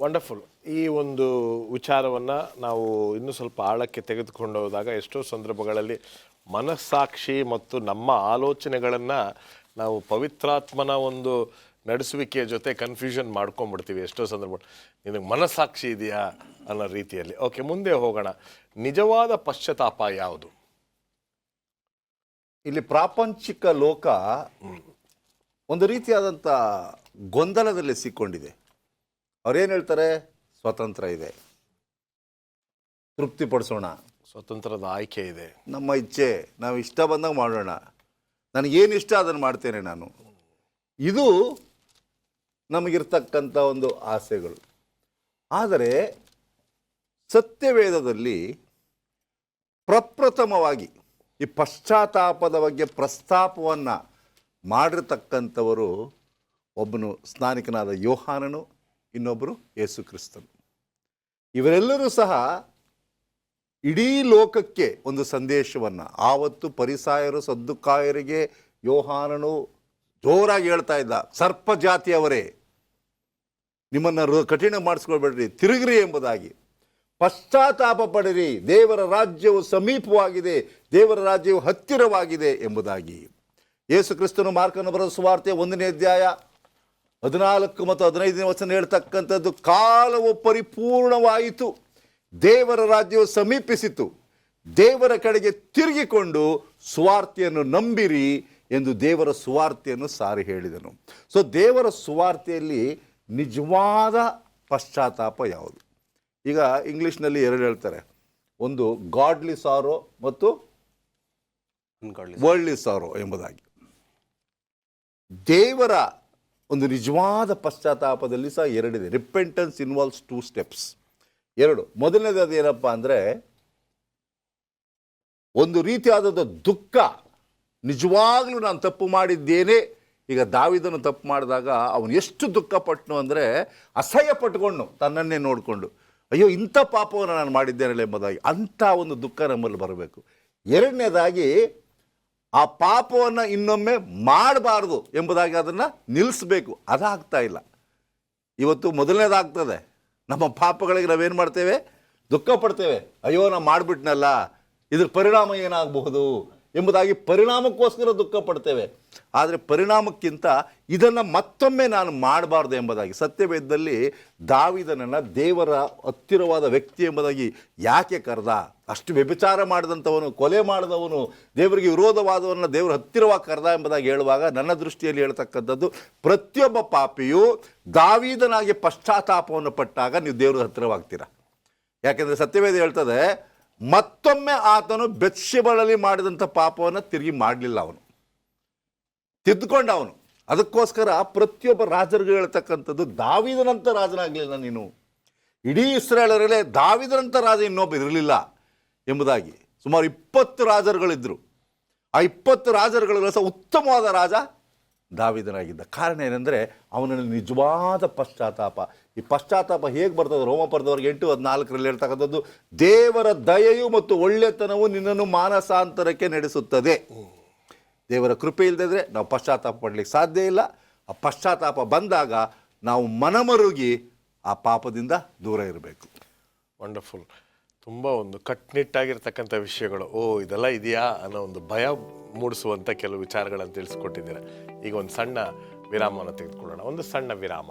ವಂಡರ್ಫುಲ್. ಈ ಒಂದು ವಿಚಾರವನ್ನು ನಾವು ಇನ್ನೂ ಸ್ವಲ್ಪ ಆಳಕ್ಕೆ ತೆಗೆದುಕೊಂಡು ಹೋದಾಗ ಎಷ್ಟೋ ಸಂದರ್ಭಗಳಲ್ಲಿ ಮನಸ್ಸಾಕ್ಷಿ ಮತ್ತು ನಮ್ಮ ಆಲೋಚನೆಗಳನ್ನು ನಾವು ಪವಿತ್ರಾತ್ಮನ ಒಂದು ನಡೆಸುವಿಕೆಯ ಜೊತೆ ಕನ್ಫ್ಯೂಷನ್ ಮಾಡ್ಕೊಂಡ್ಬಿಡ್ತೀವಿ ಎಷ್ಟೋ ಸಂದರ್ಭ. ನಿನಗೆ ಮನಸ್ಸಾಕ್ಷಿ ಇದೆಯಾ ಅನ್ನೋ ರೀತಿಯಲ್ಲಿ. ಓಕೆ, ಮುಂದೆ ಹೋಗೋಣ. ನಿಜವಾದ ಪಶ್ಚಾತ್ತಾಪ ಯಾವುದು? ಇಲ್ಲಿ ಪ್ರಾಪಂಚಿಕ ಲೋಕ ಒಂದು ರೀತಿಯಾದಂಥ ಗೊಂದಲದಲ್ಲಿ ಸಿಕ್ಕೊಂಡಿದೆ. ಅವ್ರೇನು ಹೇಳ್ತಾರೆ? ಸ್ವತಂತ್ರ ಇದೆ, ತೃಪ್ತಿಪಡಿಸೋಣ, ಸ್ವತಂತ್ರದ ಆಯ್ಕೆ ಇದೆ, ನಮ್ಮ ಇಚ್ಛೆ, ನಾವು ಇಷ್ಟ ಬಂದಾಗ ಮಾಡೋಣ, ನನಗೇನು ಇಷ್ಟ ಅದನ್ನು ಮಾಡ್ತೇನೆ ನಾನು. ಇದು ನಮಗಿರ್ತಕ್ಕಂಥ ಒಂದು ಆಸೆಗಳು. ಆದರೆ ಸತ್ಯವೇದದಲ್ಲಿ ಪ್ರಪ್ರಥಮವಾಗಿ ಈ ಪಶ್ಚಾತ್ತಾಪದ ಬಗ್ಗೆ ಪ್ರಸ್ತಾಪವನ್ನು ಮಾಡಿರ್ತಕ್ಕಂಥವರು ಒಬ್ಬನು ಸ್ನಾನಿಕನಾದ ಯೋಹಾನನು, ಇನ್ನೊಬ್ಬರು ಯೇಸು ಕ್ರಿಸ್ತನು. ಇವರೆಲ್ಲರೂ ಸಹ ಇಡೀ ಲೋಕಕ್ಕೆ ಒಂದು ಸಂದೇಶವನ್ನು ಆವತ್ತು ಪರಿಸಾಯರು ಸದ್ದುಕಾಯರಿಗೆ ಯೋಹಾನನು ಜೋರಾಗಿ ಹೇಳ್ತಾ ಇದ್ದ, ಸರ್ಪ ಜಾತಿಯವರೇ ನಿಮ್ಮನ್ನು ಕಠಿಣ ಮಾಡಿಸ್ಕೊಳ್ಬೇಡ್ರಿ, ತಿರುಗ್ರಿ ಎಂಬುದಾಗಿ, ಪಶ್ಚಾತ್ತಾಪ ಪಡಿರಿ, ದೇವರ ರಾಜ್ಯವು ಸಮೀಪವಾಗಿದೆ, ದೇವರ ರಾಜ್ಯವು ಹತ್ತಿರವಾಗಿದೆ ಎಂಬುದಾಗಿ. ಯೇಸು ಕ್ರಿಸ್ತನು ಮಾರ್ಕನ ಬರೆದ ಸುವಾರ್ತೆ 1ನೇ ಅಧ್ಯಾಯ 14 ಮತ್ತು 15ನೇ ವಚನ ಹೇಳ್ತಕ್ಕಂಥದ್ದು, ಕಾಲವು ಪರಿಪೂರ್ಣವಾಯಿತು, ದೇವರ ರಾಜ್ಯವು ಸಮೀಪಿಸಿತು, ದೇವರ ಕಡೆಗೆ ತಿರುಗಿಕೊಂಡು ಸುವಾರ್ತೆಯನ್ನು ನಂಬಿರಿ ಎಂದು ದೇವರ ಸುವಾರ್ತೆಯನ್ನು ಸಾರಿ ಹೇಳಿದನು. ಸೊ ದೇವರ ಸುವಾರ್ತೆಯಲ್ಲಿ ನಿಜವಾದ ಪಶ್ಚಾತ್ತಾಪ ಯಾವುದು? ಈಗ ಇಂಗ್ಲೀಷ್ನಲ್ಲಿ 2 ಹೇಳ್ತಾರೆ, ಒಂದು ಗಾಡ್ಲಿ ಸಾರೋ ಮತ್ತು ವರ್ಲ್ಡ್ಲಿ ಸಾರೋ ಎಂಬುದಾಗಿ. ದೇವರ ಒಂದು ನಿಜವಾದ ಪಶ್ಚಾತ್ತಾಪದಲ್ಲಿ ಸಹ 2 ಇದೆ. Repentance involves 2 steps. 2. ಮೊದಲನೇದು ಏನಪ್ಪ ಅಂದರೆ, ಒಂದು ರೀತಿಯಾದ ದುಃಖ, ನಿಜವಾಗ್ಲೂ ನಾನು ತಪ್ಪು ಮಾಡಿದ್ದೇನೆ. ಈಗ ದಾವೀದನು ತಪ್ಪು ಮಾಡಿದಾಗ ಅವನು ಎಷ್ಟು ದುಃಖಪಟ್ಟನು ಅಂದರೆ, ಅಸಹ್ಯ ಪಟ್ಕೊಂಡು ತನ್ನನ್ನೇ ನೋಡಿಕೊಂಡು, ಅಯ್ಯೋ ಇಂಥ ಪಾಪವನ್ನು ನಾನು ಮಾಡಿದ್ದೇನಲ್ಲ ಎಂಬುದಾಗಿ, ಅಂಥ ಒಂದು ದುಃಖ ನಮ್ಮಲ್ಲಿ ಬರಬೇಕು. 2ನೇದಾಗಿ ಆ ಪಾಪವನ್ನು ಇನ್ನೊಮ್ಮೆ ಮಾಡಬಾರ್ದು ಎಂಬುದಾಗಿ ಅದನ್ನು ನಿಲ್ಲಿಸಬೇಕು. ಅದಾಗ್ತಾ ಇಲ್ಲ. ಇವತ್ತು ಮೊದಲನೇದಾಗ್ತದೆ, ನಮ್ಮ ಪಾಪಗಳಿಗೆ ನಾವೇನು ಮಾಡ್ತೇವೆ? ದುಃಖ ಪಡ್ತೇವೆ. ಅಯ್ಯೋ ನಾನು ಮಾಡಿಬಿಟ್ನಲ್ಲ, ಇದ್ರ ಪರಿಣಾಮ ಏನಾಗಬಹುದು ಎಂಬುದಾಗಿ ಪರಿಣಾಮಕ್ಕೋಸ್ಕರ ದುಃಖ ಪಡ್ತೇವೆ. ಆದರೆ ಪರಿಣಾಮಕ್ಕಿಂತ ಇದನ್ನು ಮತ್ತೊಮ್ಮೆ ನಾನು ಮಾಡಬಾರ್ದು ಎಂಬುದಾಗಿ. ಸತ್ಯವೇದದಲ್ಲಿ ದಾವೀದನನ್ನು ದೇವರ ಹತ್ತಿರವಾದ ವ್ಯಕ್ತಿ ಎಂಬುದಾಗಿ ಯಾಕೆ ಕರೆದ? ಅಷ್ಟು ವ್ಯಭಿಚಾರ ಮಾಡಿದಂಥವನು, ಕೊಲೆ ಮಾಡಿದವನು, ದೇವರಿಗೆ ವಿರೋಧವಾದವನ್ನ ದೇವರ ಹತ್ತಿರವಾಗಿ ಕರೆದ ಎಂಬುದಾಗಿ ಹೇಳುವಾಗ ನನ್ನ ದೃಷ್ಟಿಯಲ್ಲಿ ಹೇಳ್ತಕ್ಕಂಥದ್ದು, ಪ್ರತಿಯೊಬ್ಬ ಪಾಪಿಯು ದಾವೀದನಾಗಿ ಪಶ್ಚಾತ್ತಾಪವನ್ನು ಪಟ್ಟಾಗ ನೀವು ದೇವರ ಹತ್ತಿರವಾಗ್ತೀರ. ಯಾಕೆಂದರೆ ಸತ್ಯವೇದ ಹೇಳ್ತದೆ, ಮತ್ತೊಮ್ಮೆ ಆತನು ಬೆತ್ಷೆಬಳಲ್ಲಿ ಮಾಡಿದಂಥ ಪಾಪವನ್ನು ತಿರುಗಿ ಮಾಡಲಿಲ್ಲ, ಅವನು ತಿದ್ದುಕೊಂಡ. ಅವನು ಅದಕ್ಕೋಸ್ಕರ ಪ್ರತಿಯೊಬ್ಬ ರಾಜರಿಗೆ ಹೇಳ್ತಕ್ಕಂಥದ್ದು, ದಾವೀದನಂಥ ರಾಜನಾಗಲಿಲ್ಲ ನೀನು, ಇಡೀ ಇಸ್ರಾಯೇಲರಲ್ಲೇ ದಾವೀದನಂಥ ರಾಜ ಇನ್ನೊಬ್ಬ ಇರಲಿಲ್ಲ ಎಂಬುದಾಗಿ. ಸುಮಾರು 20 ರಾಜರುಗಳಿದ್ದರು. ಆ 20 ರಾಜರುಗಳಲ್ಲಿ ಸಹ ಉತ್ತಮವಾದ ರಾಜ ದಾವೀದನಾಗಿದ್ದ. ಕಾರಣ ಏನಂದರೆ ಅವನಲ್ಲಿ ನಿಜವಾದ ಪಶ್ಚಾತ್ತಾಪ. ಈ ಪಶ್ಚಾತ್ತಾಪ ಹೇಗೆ ಬರ್ತದೆ? ರೋಮಪುರದವ್ರಿಗೆ 8:14 ಹೇಳ್ತಕ್ಕಂಥದ್ದು, ದೇವರ ದಯೆಯು ಮತ್ತು ಒಳ್ಳೆತನವು ನಿನ್ನನ್ನು ಮಾನಸಾಂತರಕ್ಕೆ ನಡೆಸುತ್ತದೆ. ದೇವರ ಕೃಪೆ ಇಲ್ಲದಿದ್ದರೆ ನಾವು ಪಶ್ಚಾತ್ತಾಪ ಪಡಲಿಕ್ಕೆ ಸಾಧ್ಯ ಇಲ್ಲ. ಆ ಪಶ್ಚಾತ್ತಾಪ ಬಂದಾಗ ನಾವು ಮನಮರುಗಿ ಆ ಪಾಪದಿಂದ ದೂರ ಇರಬೇಕು. ವಂಡರ್ಫುಲ್. ತುಂಬ ಒಂದು ಕಟ್ನಿಟ್ಟಾಗಿರ್ತಕ್ಕಂಥ ವಿಷಯಗಳು. ಇದೆಲ್ಲ ಇದೆಯಾ ಅನ್ನೋ ಒಂದು ಭಯ ಮೂಡಿಸುವಂಥ ಕೆಲವು ವಿಚಾರಗಳನ್ನು ತಿಳಿಸ್ಕೊಟ್ಟಿದ್ದೀರಾ. ಈಗ ಒಂದು ಸಣ್ಣ ವಿರಾಮವನ್ನು ತೆಗೆದುಕೊಳ್ಳೋಣ. ಒಂದು ಸಣ್ಣ ವಿರಾಮ.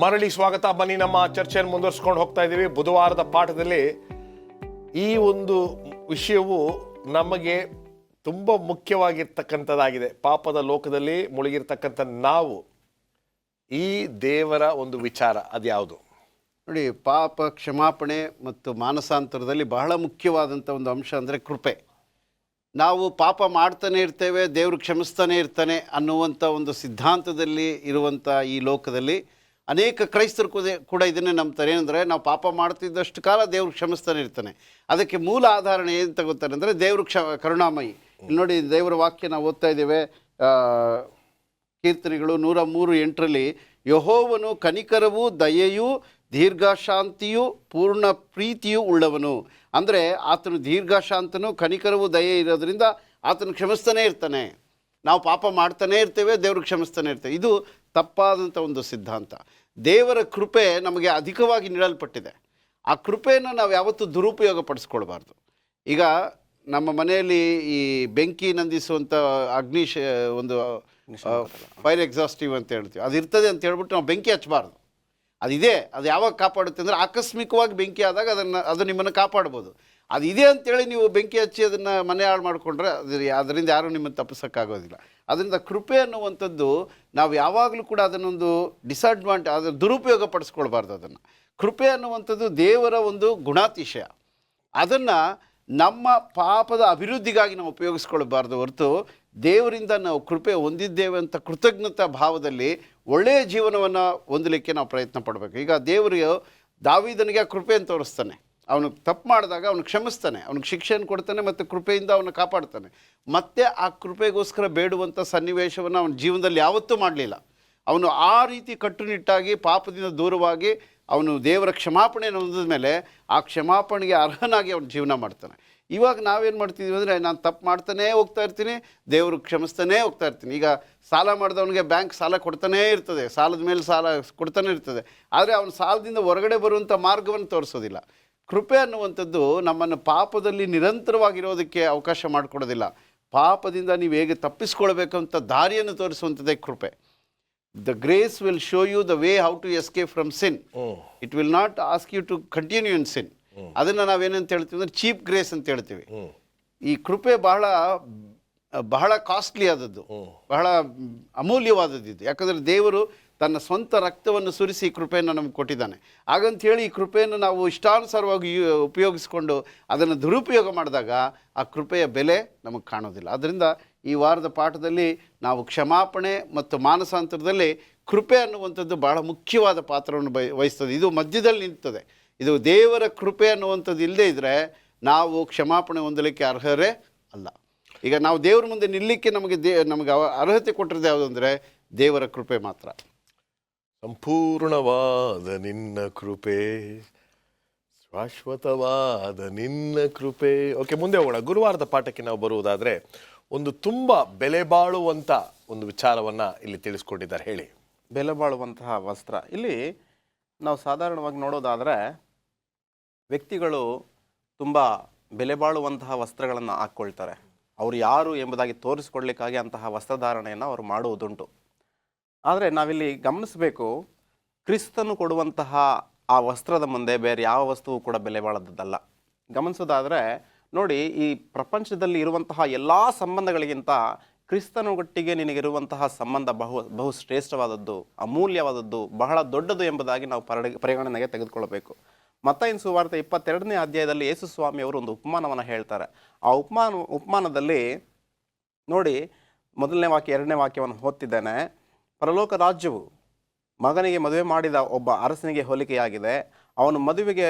ಮರಳಿ ಸ್ವಾಗತ. ಬನ್ನಿ, ನಮ್ಮ ಚರ್ಚೆಯನ್ನು ಮುಂದುವರಿಸ್ಕೊಂಡು ಹೋಗ್ತಾ ಇದ್ದೀವಿ. ಬುಧವಾರದ ಪಾಠದಲ್ಲಿ ಈ ಒಂದು ವಿಷಯವು ನಮಗೆ ತುಂಬ ಮುಖ್ಯವಾಗಿರ್ತಕ್ಕಂಥದ್ದಾಗಿದೆ. ಪಾಪದ ಲೋಕದಲ್ಲಿ ಮುಳುಗಿರ್ತಕ್ಕಂಥ ನಾವು ಈ ದೇವರ ಒಂದು ವಿಚಾರ ಅದ್ಯಾವುದು? ನೋಡಿ, ಪಾಪ ಕ್ಷಮಾಪಣೆ ಮತ್ತು ಮಾನಸಾಂತರದಲ್ಲಿ ಬಹಳ ಮುಖ್ಯವಾದಂಥ ಒಂದು ಅಂಶ ಅಂದರೆ ಕೃಪೆ. ನಾವು ಪಾಪ ಮಾಡ್ತಾನೆ ಇರ್ತೇವೆ, ದೇವರು ಕ್ಷಮಿಸ್ತಾನೆ ಇರ್ತಾನೆ ಅನ್ನುವಂಥ ಒಂದು ಸಿದ್ಧಾಂತದಲ್ಲಿ ಇರುವಂಥ ಈ ಲೋಕದಲ್ಲಿ ಅನೇಕ ಕ್ರೈಸ್ತರು ಕೂಡ ಇದನ್ನೇ ನಂಬ್ತಾರೆ. ಏನಂದರೆ, ನಾವು ಪಾಪ ಮಾಡ್ತಿದ್ದಷ್ಟು ಕಾಲ ದೇವರು ಕ್ಷಮಿಸ್ತಾನೆ ಇರ್ತಾನೆ. ಅದಕ್ಕೆ ಮೂಲ ಆಧಾರ ಏನು ತಗೋತಾರೆ ಅಂದರೆ, ದೇವರು ಕರುಣಾಮಯಿ. ಇಲ್ಲಿ ನೋಡಿ, ದೇವರ ವಾಕ್ಯ ನಾವು ಓದ್ತಾ ಇದ್ದೇವೆ. ಕೀರ್ತನೆಗಳು 103:8 ಯೆಹೋವನು ಕನಿಕರವೂ ದಯೆಯೂ ದೀರ್ಘಶಾಂತಿಯೂ ಪೂರ್ಣ ಪ್ರೀತಿಯೂ ಉಳ್ಳವನು. ಅಂದರೆ ಆತನು ದೀರ್ಘಶಾಂತನು, ಕನಿಕರವೂ ದಯೆ ಇರೋದ್ರಿಂದ ಆತನು ಕ್ಷಮಿಸ್ತಾನೆ ಇರ್ತಾನೆ. ನಾವು ಪಾಪ ಮಾಡ್ತಾನೆ ಇರ್ತೇವೆ, ದೇವರು ಕ್ಷಮಿಸ್ತಾನೆ ಇರ್ತೇವೆ. ಇದು ತಪ್ಪಾದಂಥ ಒಂದು ಸಿದ್ಧಾಂತ. ದೇವರ ಕೃಪೆ ನಮಗೆ ಅಧಿಕವಾಗಿ ನೀಡಲ್ಪಟ್ಟಿದೆ. ಆ ಕೃಪೆಯನ್ನು ನಾವು ಯಾವತ್ತೂ ದುರುಪಯೋಗ ಪಡಿಸ್ಕೊಳ್ಬಾರ್ದು. ಈಗ ನಮ್ಮ ಮನೆಯಲ್ಲಿ ಈ ಬೆಂಕಿ ನಂದಿಸುವಂಥ ಒಂದು ಫೈರ್ ಎಕ್ಸಾಸ್ಟಿವ್ ಅಂತ ಹೇಳ್ತೀವಿ, ಅದು ಇರ್ತದೆ ಅಂತ ಹೇಳ್ಬಿಟ್ಟು ನಾವು ಬೆಂಕಿ ಹಚ್ಚಬಾರ್ದು. ಅದಿದೆ, ಅದು ಯಾವಾಗ ಕಾಪಾಡುತ್ತೆ ಅಂದರೆ, ಆಕಸ್ಮಿಕವಾಗಿ ಬೆಂಕಿ ಆದಾಗ ಅದು ನಿಮ್ಮನ್ನು ಕಾಪಾಡ್ಬೋದು. ಅದಿದೆ ಅಂತೇಳಿ ನೀವು ಬೆಂಕಿ ಹಚ್ಚಿ ಅದನ್ನು ಮನೆ ಹಾಳು ಮಾಡಿಕೊಂಡ್ರೆ ಅದರಿಂದ ಯಾರೂ ನಿಮ್ಮನ್ನು ತಪ್ಪಿಸೋಕ್ಕಾಗೋದಿಲ್ಲ. ಅದರಿಂದ ಕೃಪೆ ಅನ್ನುವಂಥದ್ದು ನಾವು ಯಾವಾಗಲೂ ಕೂಡ ಅದನ್ನೊಂದು ಅದರ ದುರುಪಯೋಗ ಪಡಿಸ್ಕೊಳ್ಬಾರ್ದು. ಅದನ್ನು ಕೃಪೆ ಅನ್ನುವಂಥದ್ದು ದೇವರ ಒಂದು ಗುಣಾತಿಶಯ. ಅದನ್ನು ನಮ್ಮ ಪಾಪದ ಅಭಿವೃದ್ಧಿಗಾಗಿ ನಾವು ಉಪಯೋಗಿಸ್ಕೊಳ್ಬಾರ್ದು ಹೊರತು, ದೇವರಿಂದ ನಾವು ಕೃಪೆ ಹೊಂದಿದ್ದೇವೆ ಅಂತ ಕೃತಜ್ಞತಾ ಭಾವದಲ್ಲಿ ಒಳ್ಳೆಯ ಜೀವನವನ್ನು ಹೊಂದಲಿಕ್ಕೆ ನಾವು ಪ್ರಯತ್ನ ಪಡಬೇಕು. ಈಗ ದೇವರು ದಾವೀದನಿಗೆ ಆ ಕೃಪೆಯನ್ನು ತೋರಿಸ್ತಾನೆ. ಅವನು ತಪ್ಪು ಮಾಡಿದಾಗ ಅವನು ಕ್ಷಮಿಸ್ತಾನೆ, ಅವನಿಗೆ ಶಿಕ್ಷೆಯನ್ನು ಕೊಡ್ತಾನೆ ಮತ್ತು ಕೃಪೆಯಿಂದ ಅವನು ಕಾಪಾಡ್ತಾನೆ. ಮತ್ತೆ ಆ ಕೃಪೆಗೋಸ್ಕರ ಬೇಡುವಂಥ ಸನ್ನಿವೇಶವನ್ನು ಅವನ ಜೀವನದಲ್ಲಿ ಯಾವತ್ತೂ ಮಾಡಲಿಲ್ಲ. ಅವನು ಆ ರೀತಿ ಕಟ್ಟುನಿಟ್ಟಾಗಿ ಪಾಪದಿಂದ ದೂರವಾಗಿ ಅವನು ದೇವರ ಕ್ಷಮಾಪಣೆಯನ್ನು ಹೊಂದಿದ ಮೇಲೆ ಆ ಕ್ಷಮಾಪಣೆಗೆ ಅರ್ಹನಾಗಿ ಅವನು ಜೀವನ ಮಾಡ್ತಾನೆ. ಇವಾಗ ನಾವೇನು ಮಾಡ್ತಿದ್ದೀವಿ ಅಂದರೆ, ನಾನು ತಪ್ಪು ಮಾಡ್ತಾನೇ ಹೋಗ್ತಾ ಇರ್ತೀನಿ, ದೇವರು ಕ್ಷಮಿಸ್ತಾನೇ ಹೋಗ್ತಾ ಇರ್ತೀನಿ. ಈಗ ಸಾಲ ಮಾಡಿದವನಿಗೆ ಬ್ಯಾಂಕ್ ಸಾಲ ಕೊಡ್ತಾನೇ ಇರ್ತದೆ, ಸಾಲದ ಮೇಲೆ ಸಾಲ ಕೊಡ್ತಾನೆ ಇರ್ತದೆ. ಆದರೆ ಅವನ ಸಾಲದಿಂದ ಹೊರಗಡೆ ಬರುವಂಥ ಮಾರ್ಗವನ್ನು ತೋರಿಸೋದಿಲ್ಲ. ಕೃಪೆ ಅನ್ನುವಂಥದ್ದು ನಮ್ಮನ್ನು ಪಾಪದಲ್ಲಿ ನಿರಂತರವಾಗಿರೋದಕ್ಕೆ ಅವಕಾಶ ಮಾಡಿಕೊಡೋದಿಲ್ಲ. ಪಾಪದಿಂದ ನೀವು ಹೇಗೆ ತಪ್ಪಿಸ್ಕೊಳ್ಬೇಕಂತ ದಾರಿಯನ್ನು ತೋರಿಸುವಂಥದ್ದೇ ಕೃಪೆ. The grace will show you the way how to escape from sin. It will not ask you to continue in sin. ಅದನ್ನು ನಾವೇನಂತ ಹೇಳ್ತೀವಿ ಅಂದರೆ ಚೀಪ್ ಗ್ರೇಸ್ ಅಂತ ಹೇಳ್ತೀವಿ. ಈ ಕೃಪೆ ಬಹಳ ಕಾಸ್ಟ್ಲಿ ಆದದ್ದು, ಬಹಳ ಅಮೂಲ್ಯವಾದದ್ದು ಇದು. ಯಾಕಂದರೆ ದೇವರು ತನ್ನ ಸ್ವಂತ ರಕ್ತವನ್ನು ಸುರಿಸಿ ಈ ಕೃಪೆಯನ್ನು ನಮಗೆ ಕೊಟ್ಟಿದ್ದಾನೆ. ಹಾಗಂತೇಳಿ ಈ ಕೃಪೆಯನ್ನು ನಾವು ಇಷ್ಟಾನುಸಾರವಾಗಿ ಉಪಯೋಗಿಸ್ಕೊಂಡು ಅದನ್ನು ದುರುಪಯೋಗ ಮಾಡಿದಾಗ ಆ ಕೃಪೆಯ ಬೆಲೆ ನಮಗೆ ಕಾಣೋದಿಲ್ಲ. ಆದ್ದರಿಂದ ಈ ವಾರದ ಪಾಠದಲ್ಲಿ ನಾವು ಕ್ಷಮಾಪಣೆ ಮತ್ತು ಮಾನಸಾಂತರದಲ್ಲಿ ಕೃಪೆ ಅನ್ನುವಂಥದ್ದು ಬಹಳ ಮುಖ್ಯವಾದ ಪಾತ್ರವನ್ನು ವಹಿಸ್ತದೆ. ಇದು ಮಧ್ಯದಲ್ಲಿ ನಿಂತದೆ. ಇದು ದೇವರ ಕೃಪೆ ಅನ್ನುವಂಥದ್ದು ಇಲ್ಲದೇ ಇದ್ದರೆ ನಾವು ಕ್ಷಮಾಪಣೆ ಹೊಂದಲಿಕ್ಕೆ ಅರ್ಹರೇ ಅಲ್ಲ. ಈಗ ನಾವು ದೇವರ ಮುಂದೆ ನಿಲ್ಲಲಿಕ್ಕೆ ನಮಗೆ ಅರ್ಹತೆ ಕೊಟ್ಟಿರೋದು ಯಾವುದು ಅಂದರೆ ದೇವರ ಕೃಪೆ ಮಾತ್ರ. ಸಂಪೂರ್ಣವಾದ ನಿನ್ನ ಕೃಪೆ, ಶಾಶ್ವತವಾದ ನಿನ್ನ ಕೃಪೆ. ಓಕೆ, ಮುಂದೆ ಹೋಗೋಣ. ಗುರುವಾರದ ಪಾಠಕ್ಕೆ ನಾವು ಬರುವುದಾದರೆ ಒಂದು ತುಂಬ ಬೆಲೆ ಬಾಳುವಂಥ ಒಂದು ವಿಚಾರವನ್ನು ಇಲ್ಲಿ ತಿಳಿಸ್ಕೊಂಡಿದ್ದಾರೆ. ಹೇಳಿ. ಬೆಲೆ ಬಾಳುವಂತಹ ವಸ್ತ್ರ. ಇಲ್ಲಿ ನಾವು ಸಾಧಾರಣವಾಗಿ ನೋಡೋದಾದರೆ ವ್ಯಕ್ತಿಗಳು ತುಂಬ ಬೆಲೆ ಬಾಳುವಂತಹ ವಸ್ತ್ರಗಳನ್ನು ಹಾಕ್ಕೊಳ್ತಾರೆ. ಅವರು ಯಾರು ಎಂಬುದಾಗಿ ತೋರಿಸ್ಕೊಡ್ಲಿಕ್ಕಾಗಿ ಅಂತಹ ವಸ್ತ್ರಧಾರಣೆಯನ್ನು ಅವರು ಮಾಡುವುದುಂಟು. ಆದರೆ ನಾವಿಲ್ಲಿ ಗಮನಿಸಬೇಕು, ಕ್ರಿಸ್ತನು ಕೊಡುವಂತಹ ಆ ವಸ್ತ್ರದ ಮುಂದೆ ಬೇರೆ ಯಾವ ವಸ್ತುವು ಕೂಡ ಬೆಲೆ ಬಾಳದಲ್ಲ. ಗಮನಿಸೋದಾದರೆ ನೋಡಿ, ಈ ಪ್ರಪಂಚದಲ್ಲಿ ಇರುವಂತಹ ಎಲ್ಲ ಸಂಬಂಧಗಳಿಗಿಂತ ಕ್ರಿಸ್ತನೊಟ್ಟಿಗೆ ನಿನಗಿರುವಂತಹ ಸಂಬಂಧ ಬಹು ಶ್ರೇಷ್ಠವಾದದ್ದು, ಅಮೂಲ್ಯವಾದದ್ದು, ಬಹಳ ದೊಡ್ಡದು ಎಂಬುದಾಗಿ ನಾವು ಪರಿಗಣನೆಗೆ ತೆಗೆದುಕೊಳ್ಳಬೇಕು. ಮತ್ತಾಯನ ಸುವಾರ್ತೆ 22ನೇ ಅಧ್ಯಾಯದಲ್ಲಿ ಯೇಸು ಸ್ವಾಮಿಯವರು ಒಂದು ಉಪಮಾನವನ್ನು ಹೇಳ್ತಾರೆ. ಆ ಉಪಮಾನದಲ್ಲಿ ನೋಡಿ, 1ನೇ ವಾಕ್ಯ 2ನೇ ವಾಕ್ಯವನ್ನು ಓದ್ತಿದ್ದೇನೆ. ಪರಲೋಕ ರಾಜ್ಯವು ಮಗನಿಗೆ ಮದುವೆ ಮಾಡಿದ ಒಬ್ಬ ಅರಸನಿಗೆ ಹೋಲಿಕೆಯಾಗಿದೆ. ಅವನು ಮದುವೆಗೆ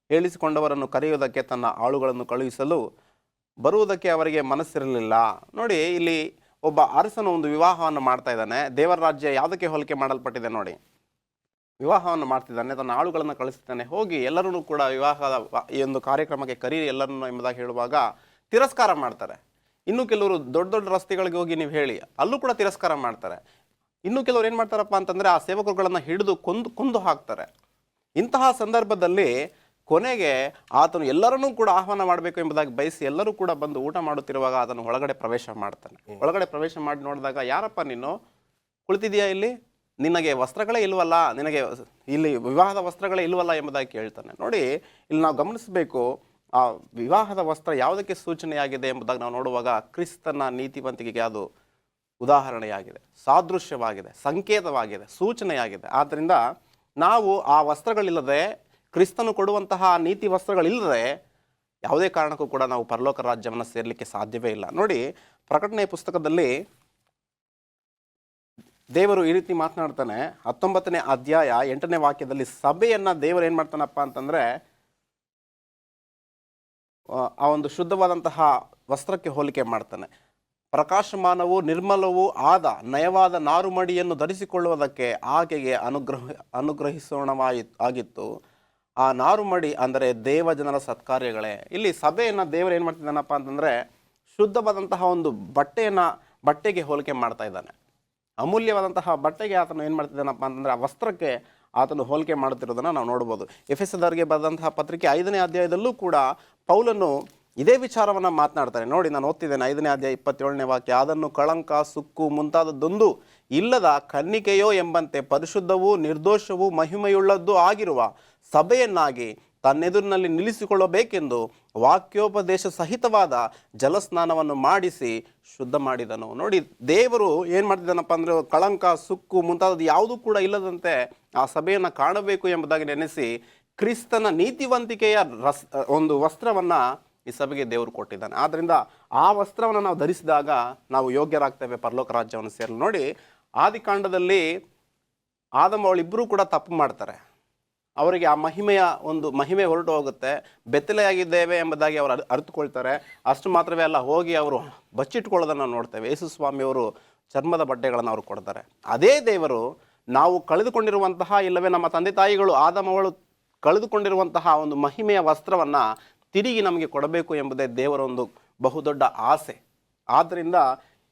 ಹೇಳಿಸಿಕೊಂಡವರನ್ನು ಕರೆಯುವುದಕ್ಕೆ ತನ್ನ ಆಳುಗಳನ್ನು ಕಳುಹಿಸಲು ಬರುವುದಕ್ಕೆ ಅವರಿಗೆ ಮನಸ್ಸಿರಲಿಲ್ಲ. ನೋಡಿ, ಇಲ್ಲಿ ಒಬ್ಬ ಅರಸನು ಒಂದು ವಿವಾಹವನ್ನು ಮಾಡ್ತಾ ಇದ್ದಾನೆ. ದೇವರ ರಾಜ್ಯ ಯಾವುದಕ್ಕೆ ಹೋಲಿಕೆ ಮಾಡಲ್ಪಟ್ಟಿದೆ ನೋಡಿ. ವಿವಾಹವನ್ನು ಮಾಡ್ತಿದ್ದಾನೆ, ತನ್ನ ಆಳುಗಳನ್ನು ಕಳಿಸ್ತಾನೆ, ಹೋಗಿ ಎಲ್ಲರೂ ಕೂಡ ವಿವಾಹದ ಈ ಒಂದು ಕಾರ್ಯಕ್ರಮಕ್ಕೆ ಕರೀರಿ ಎಲ್ಲರನ್ನು ಎಂಬುದಾಗಿ ಹೇಳುವಾಗ ತಿರಸ್ಕಾರ ಮಾಡ್ತಾರೆ. ಇನ್ನು ಕೆಲವರು ದೊಡ್ಡ ದೊಡ್ಡ ರಸ್ತೆಗಳಿಗೆ ಹೋಗಿ ನೀವು ಹೇಳಿ, ಅಲ್ಲೂ ಕೂಡ ತಿರಸ್ಕಾರ ಮಾಡ್ತಾರೆ. ಇನ್ನು ಕೆಲವರು ಏನು ಮಾಡ್ತಾರಪ್ಪ ಅಂತಂದರೆ ಆ ಸೇವಕರುಗಳನ್ನು ಹಿಡಿದು ಕೊಂದು ಹಾಕ್ತಾರೆ. ಇಂತಹ ಸಂದರ್ಭದಲ್ಲಿ ಕೊನೆಗೆ ಆತನು ಎಲ್ಲರನ್ನೂ ಕೂಡ ಆಹ್ವಾನ ಮಾಡಬೇಕು ಎಂಬುದಾಗಿ ಬಯಸಿ ಎಲ್ಲರೂ ಕೂಡ ಬಂದು ಊಟ ಮಾಡುತ್ತಿರುವಾಗ ಆತನು ಒಳಗಡೆ ಪ್ರವೇಶ ಮಾಡ್ತಾನೆ. ಒಳಗಡೆ ಪ್ರವೇಶ ಮಾಡಿ ನೋಡಿದಾಗ, ಯಾರಪ್ಪ ನೀನು ಕುಳಿತಿದೆಯಾ ಇಲ್ಲಿ? ನಿನಗೆ ವಸ್ತ್ರಗಳೇ ಇಲ್ವಲ್ಲ, ನಿನಗೆ ಇಲ್ಲಿ ವಿವಾಹದ ವಸ್ತ್ರಗಳೇ ಇಲ್ವಲ್ಲ ಎಂಬುದಾಗಿ ಕೇಳ್ತಾನೆ. ನೋಡಿ, ಇಲ್ಲಿ ನಾವು ಗಮನಿಸಬೇಕು, ಆ ವಿವಾಹದ ವಸ್ತ್ರ ಯಾವುದಕ್ಕೆ ಸೂಚನೆಯಾಗಿದೆ ಎಂಬುದಾಗಿ ನಾವು ನೋಡುವಾಗ ಕ್ರಿಸ್ತನ ನೀತಿವಂತಿಕೆಗೆ ಅದು ಉದಾಹರಣೆಯಾಗಿದೆ, ಸಾದೃಶ್ಯವಾಗಿದೆ, ಸಂಕೇತವಾಗಿದೆ, ಸೂಚನೆಯಾಗಿದೆ. ಆದ್ದರಿಂದ ನಾವು ಆ ವಸ್ತ್ರಗಳಿಲ್ಲದೆ, ಕ್ರಿಸ್ತನು ಕೊಡುವಂತಹ ನೀತಿ ವಸ್ತ್ರಗಳಿಲ್ಲದೆ ಯಾವುದೇ ಕಾರಣಕ್ಕೂ ಕೂಡ ನಾವು ಪರಲೋಕ ರಾಜ್ಯವನ್ನು ಸೇರಲಿಕ್ಕೆ ಸಾಧ್ಯವೇ ಇಲ್ಲ. ನೋಡಿ, ಪ್ರಕಟಣೆಯ ಪುಸ್ತಕದಲ್ಲಿ ದೇವರು ಈ ರೀತಿ ಮಾತನಾಡ್ತಾನೆ. 19ನೇ ಅಧ್ಯಾಯ 8ನೇ ವಾಕ್ಯದಲ್ಲಿ ಸಭೆಯನ್ನು ದೇವರು ಏನು ಮಾಡ್ತಾನಪ್ಪ ಅಂತಂದರೆ ಆ ಒಂದು ಶುದ್ಧವಾದಂತಹ ವಸ್ತ್ರಕ್ಕೆ ಹೋಲಿಕೆ ಮಾಡ್ತಾನೆ. ಪ್ರಕಾಶಮಾನವೂ ನಿರ್ಮಲವೂ ಆದ ನಯವಾದ ನಾರುಮಡಿಯನ್ನು ಧರಿಸಿಕೊಳ್ಳುವುದಕ್ಕೆ ಆಕೆಗೆ ಆಗಿತ್ತು. ಆ ನಾರುಮಡಿ ಅಂದರೆ ದೇವಜನರ ಸತ್ಕಾರ್ಯಗಳೇ. ಇಲ್ಲಿ ಸಭೆಯನ್ನು ದೇವರು ಏನು ಮಾಡ್ತಿದ್ದಾನಪ್ಪ ಅಂತಂದರೆ ಶುದ್ಧವಾದಂತಹ ಒಂದು ಬಟ್ಟೆಗೆ ಹೋಲಿಕೆ ಮಾಡ್ತಾ ಇದ್ದಾನೆ. ಅಮೂಲ್ಯವಾದಂತಹ ಬಟ್ಟೆಗೆ ಆತನು ಏನು ಮಾಡ್ತಿದ್ದಾನಪ್ಪ ಅಂತಂದರೆ ಆ ವಸ್ತ್ರಕ್ಕೆ ಆತನು ಹೋಲಿಕೆ ಮಾಡುತ್ತಿರೋದನ್ನು ನಾವು ನೋಡ್ಬೋದು. ಎಫೆಸದವರಿಗೆ ಬರೆದಂತಹ ಪತ್ರಿಕೆ 5ನೇ ಅಧ್ಯಾಯದಲ್ಲೂ ಕೂಡ ಪೌಲನು ಇದೇ ವಿಚಾರವನ್ನು ಮಾತನಾಡ್ತಾನೆ. ನೋಡಿ, ನಾನು ಓದ್ತಿದ್ದೇನೆ 5ನೇ ಅಧ್ಯಾಯ 27ನೇ ವಾಕ್ಯ. ಅದನ್ನು ಕಳಂಕ, ಸುಕ್ಕು ಮುಂತಾದದ್ದೊಂದು ಇಲ್ಲದ ಕನ್ನಿಕೆಯೋ ಎಂಬಂತೆ ಪರಿಶುದ್ಧವೂ ನಿರ್ದೋಷವೂ ಮಹಿಮೆಯುಳ್ಳದ್ದೂ ಆಗಿರುವ ಸಭೆಯನ್ನಾಗಿ ತನ್ನೆದುರಿನಲ್ಲಿ ನಿಲ್ಲಿಸಿಕೊಳ್ಳಬೇಕೆಂದು ವಾಕ್ಯೋಪದೇಶ ಸಹಿತವಾದ ಜಲಸ್ನಾನವನ್ನು ಮಾಡಿಸಿ ಶುದ್ಧ ಮಾಡಿದನು. ನೋಡಿ, ದೇವರು ಏನು ಮಾಡ್ತಿದ್ದಾನಪ್ಪ ಅಂದರೆ ಕಳಂಕ, ಸುಕ್ಕು ಮುಂತಾದದ್ದು ಯಾವುದೂ ಕೂಡ ಇಲ್ಲದಂತೆ ಆ ಸಭೆಯನ್ನು ಕಾಣಬೇಕು ಎಂಬುದಾಗಿ ನೆನೆಸಿ ಕ್ರಿಸ್ತನ ನೀತಿವಂತಿಕೆಯ ಒಂದು ವಸ್ತ್ರವನ್ನು ಈ ಸಭೆಗೆ ದೇವರು ಕೊಟ್ಟಿದ್ದಾನೆ. ಆದ್ದರಿಂದ ಆ ವಸ್ತ್ರವನ್ನು ನಾವು ಧರಿಸಿದಾಗ ನಾವು ಯೋಗ್ಯರಾಗ್ತೇವೆ ಪರಲೋಕ ರಾಜ್ಯವನ್ನು ಸೇರಲು. ನೋಡಿ, ಆದಿಕಾಂಡದಲ್ಲಿ ಆದಮ್ ಅವಳಿಬ್ಬರೂ ಕೂಡ ತಪ್ಪು ಮಾಡ್ತಾರೆ. ಅವರಿಗೆ ಆ ಮಹಿಮೆ ಹೊರಟು ಹೋಗುತ್ತೆ. ಬೆತ್ತಲೆಯಾಗಿದ್ದೇವೆ ಎಂಬುದಾಗಿ ಅವರು ಅರಿತುಕೊಳ್ತಾರೆ. ಅಷ್ಟು ಮಾತ್ರವೇ ಅಲ್ಲ, ಹೋಗಿ ಅವರು ಬಚ್ಚಿಟ್ಕೊಳ್ಳೋದನ್ನು ನೋಡ್ತೇವೆ. ಯೇಸು ಸ್ವಾಮಿಯವರು ಚರ್ಮದ ಬಟ್ಟೆಗಳನ್ನು ಅವರು ಕೊಡ್ತಾರೆ. ಅದೇ ದೇವರು ನಾವು ಕಳೆದುಕೊಂಡಿರುವಂತಹ, ಇಲ್ಲವೇ ನಮ್ಮ ತಂದೆ ತಾಯಿಗಳು ಆದಮವಳು ಕಳೆದುಕೊಂಡಿರುವಂತಹ ಒಂದು ಮಹಿಮೆಯ ವಸ್ತ್ರವನ್ನು ತಿರುಗಿ ನಮಗೆ ಕೊಡಬೇಕು ಎಂಬುದೇ ದೇವರ ಒಂದು ಬಹುದೊಡ್ಡ ಆಸೆ. ಆದ್ದರಿಂದ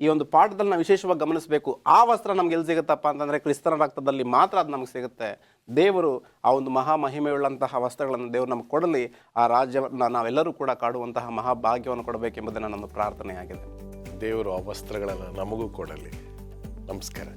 ಈ ಒಂದು ಪಾಠದಲ್ಲಿ ನಾವು ವಿಶೇಷವಾಗಿ ಗಮನಿಸಬೇಕು. ಆ ವಸ್ತ್ರ ನಮ್ಗೆ ಎಲ್ಲಿ ಸಿಗುತ್ತಪ್ಪ ಅಂತಂದರೆ ಕ್ರಿಸ್ತನ ರಕ್ತದಲ್ಲಿ ಮಾತ್ರ ಅದು ನಮಗೆ ಸಿಗುತ್ತೆ. ದೇವರು ಆ ಒಂದು ಮಹಾಮಹಿಮೆಯುಳ್ಳಂತಹ ವಸ್ತ್ರಗಳನ್ನು ದೇವರು ನಮಗೆ ಕೊಡಲಿ. ಆ ರಾಜ್ಯವನ್ನು ನಾವೆಲ್ಲರೂ ಕೂಡ ಕಾಡುವಂತಹ ಮಹಾಭಾಗ್ಯವನ್ನು ಕೊಡಬೇಕೆಂಬುದೇ ನನ್ನ ಪ್ರಾರ್ಥನೆಯಾಗಿದೆ. ದೇವರು ಆ ವಸ್ತ್ರಗಳನ್ನು ನಮಗೂ ಕೊಡಲಿ. ನಮಸ್ಕಾರ.